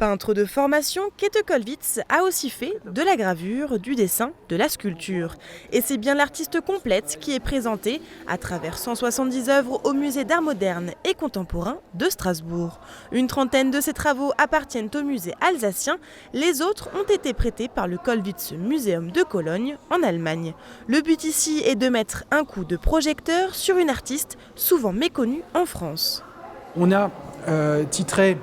Peintre de formation, Käthe Kollwitz a aussi fait de la gravure, du dessin, de la sculpture. Et c'est bien l'artiste complète qui est présentée à travers 170 œuvres au Musée d'art moderne et contemporain de Strasbourg. Une trentaine de ses travaux appartiennent au musée alsacien. Les autres ont été prêtés par le Kollwitz Museum de Cologne en Allemagne. Le but ici est de mettre un coup de projecteur sur une artiste souvent méconnue en France. On a titré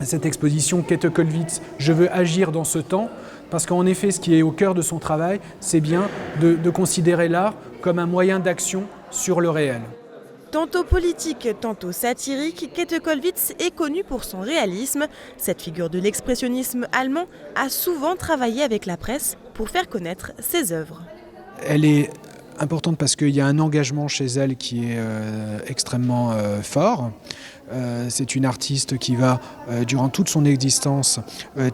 cette exposition Käthe Kollwitz, je veux agir dans ce temps, parce qu'en effet, ce qui est au cœur de son travail, c'est bien de considérer l'art comme un moyen d'action sur le réel. Tantôt politique, tantôt satirique, Käthe Kollwitz est connue pour son réalisme. Cette figure de l'expressionnisme allemand a souvent travaillé avec la presse pour faire connaître ses œuvres. Elle est importante parce qu'il y a un engagement chez elle qui est extrêmement fort. C'est une artiste qui va, durant toute son existence,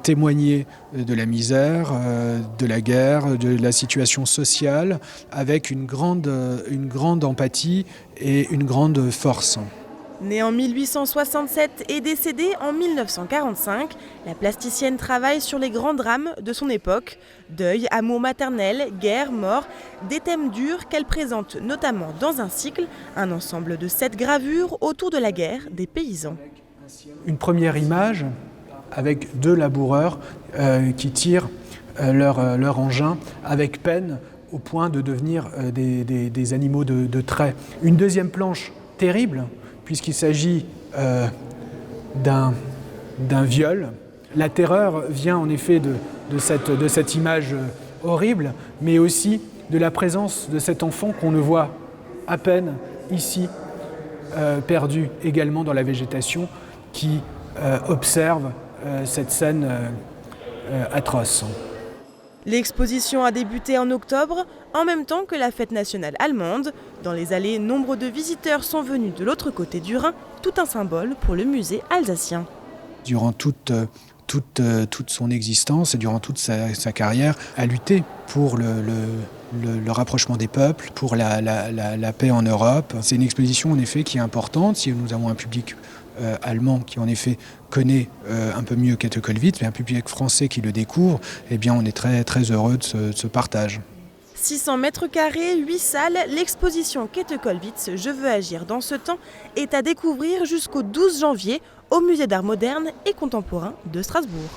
témoigner de la misère, de la guerre, de la situation sociale, avec une grande empathie et une grande force. Née en 1867 et décédée en 1945, la plasticienne travaille sur les grands drames de son époque. Deuil, amour maternel, guerre, mort, des thèmes durs qu'elle présente notamment dans un cycle, un ensemble de 7 gravures autour de la guerre des paysans. Une première image avec 2 laboureurs qui tirent leur engin avec peine au point de devenir des animaux de trait. Une deuxième planche terrible, puisqu'il s'agit d'un viol. La terreur vient en effet de cette image horrible, mais aussi de la présence de cet enfant qu'on ne voit à peine ici, perdu également dans la végétation, qui observe cette scène atroce. L'exposition a débuté en octobre, en même temps que la fête nationale allemande. Dans les allées, nombre de visiteurs sont venus de l'autre côté du Rhin, tout un symbole pour le musée alsacien. Durant toute son existence et durant toute sa carrière, a lutté pour le rapprochement des peuples, pour la paix en Europe. C'est une exposition en effet qui est importante. Si nous avons un public allemand qui en effet connaît un peu mieux Käthe Kollwitz, mais un public français qui le découvre, eh bien on est très, très heureux de ce partage. 600 mètres carrés, 8 salles, l'exposition Käthe Kollwitz, Je veux agir dans ce temps, est à découvrir jusqu'au 12 janvier au Musée d'art moderne et contemporain de Strasbourg.